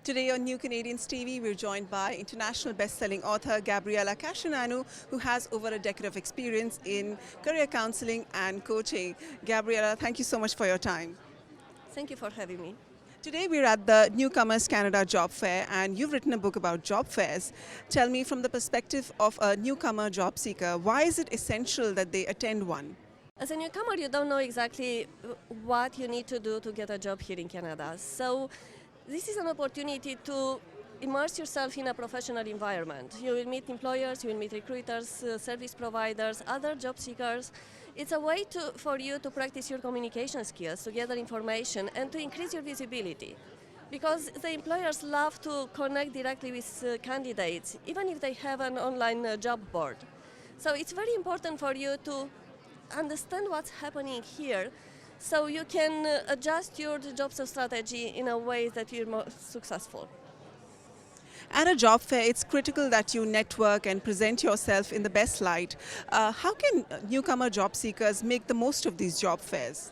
Today on New Canadians TV, we're joined by international best-selling author Gabriela Casineanu, who has over a decade of experience in career counseling and coaching. Gabriela, thank you so much for your time. Thank you for having me. Today we're at the Newcomers Canada Job Fair, and you've written a book about job fairs. Tell me, from the perspective of a newcomer job seeker, why is it essential that they attend one? As a newcomer, you don't know exactly what you need to do to get a job here in Canada. So this is an opportunity to immerse yourself in a professional environment. You will meet employers, you will meet recruiters, service providers, other job seekers. It's a way for you to practice your communication skills, to gather information, and to increase your visibility. Because the employers love to connect directly with candidates, even if they have an online job board. So it's very important for you to understand what's happening here, so you can adjust your job strategy in a way that you're more successful. At a job fair, it's critical that you network and present yourself in the best light. How can newcomer job seekers make the most of these job fairs?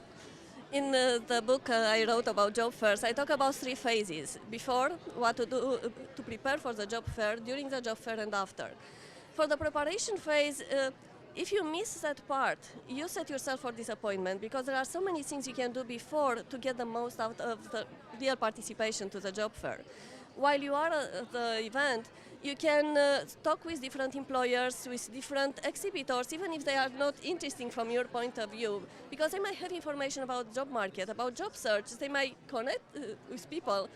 In the book I wrote about job fairs, I talk about 3 phases: before, what to do to prepare for the job fair, during the job fair, and after. For the preparation phase, if you miss that part, you set yourself for disappointment, because there are so many things you can do before to get the most out of the real participation to the job fair. While you are at the event, you can talk with different employers, with different exhibitors, even if they are not interesting from your point of view, because they might have information about job market, about job search. They might connect with people.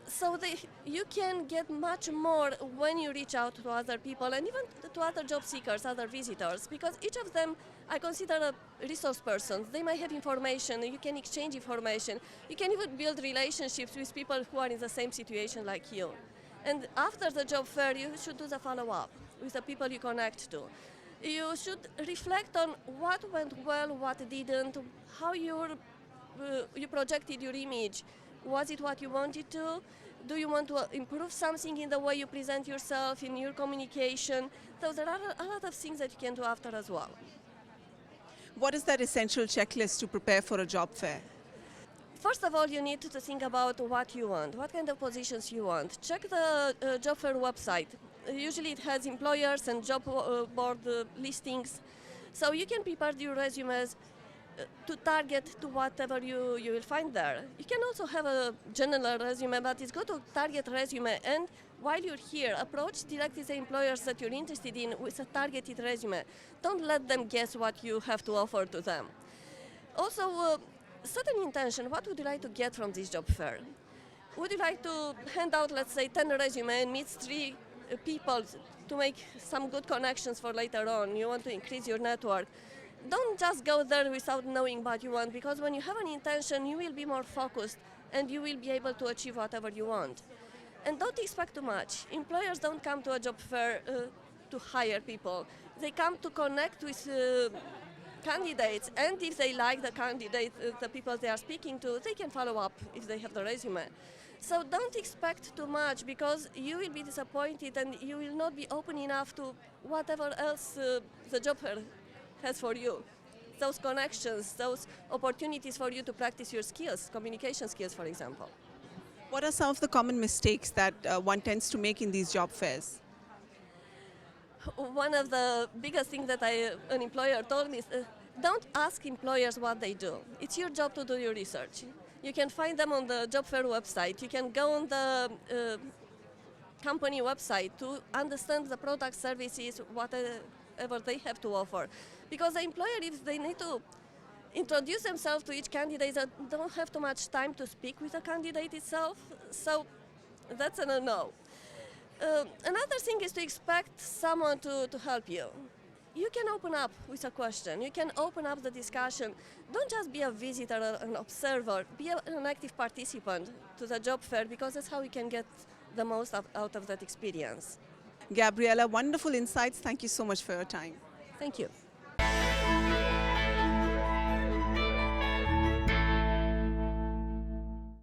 So you can get much more when you reach out to other people, and even to other job seekers, other visitors, because each of them I consider a resource person. They might have information, you can exchange information, you can even build relationships with people who are in the same situation like you. And after the job fair, you should do the follow-up with the people you connect to. You should reflect on what went well, what didn't, how you projected your image. Was it what you wanted to? Do you want to improve something in the way you present yourself, in your communication? So there are a lot of things that you can do after as well. What is that essential checklist to prepare for a job fair? First of all, you need to think about what you want, what kind of positions you want. Check the job fair website. Usually it has employers and job board listings. So you can prepare your resumes to target to whatever you will find there. You can also have a general resume, but it's good to target resume, and while you're here, approach directly the employers that you're interested in with a targeted resume. Don't let them guess what you have to offer to them. Also, set an intention. What would you like to get from this job fair? Would you like to hand out, let's say, 10 resumes and meet 3 people to make some good connections for later on? You want to increase your network. Don't just go there without knowing what you want, because when you have an intention, you will be more focused and you will be able to achieve whatever you want. And don't expect too much. Employers don't come to a job fair to hire people. They come to connect with candidates, and if they like the candidate, the people they are speaking to, they can follow up if they have the resume. So don't expect too much, because you will be disappointed and you will not be open enough to whatever else the job fair has for you. Those connections, those opportunities for you to practice your skills, communication skills, for example. What are some of the common mistakes that one tends to make in these job fairs? One of the biggest things that an employer told me is don't ask employers what they do. It's your job to do your research. You can find them on the job fair website. You can go on the company website to understand the product, services, whatever they have to offer. Because the employer, if they need to introduce themselves to each candidate, they don't have too much time to speak with the candidate itself. So that's a no. Another thing is to expect someone to help you. You can open up with a question. You can open up the discussion. Don't just be a visitor or an observer. Be an active participant to the job fair, because that's how you can get the most out of that experience. Gabriela, wonderful insights. Thank you so much for your time. Thank you.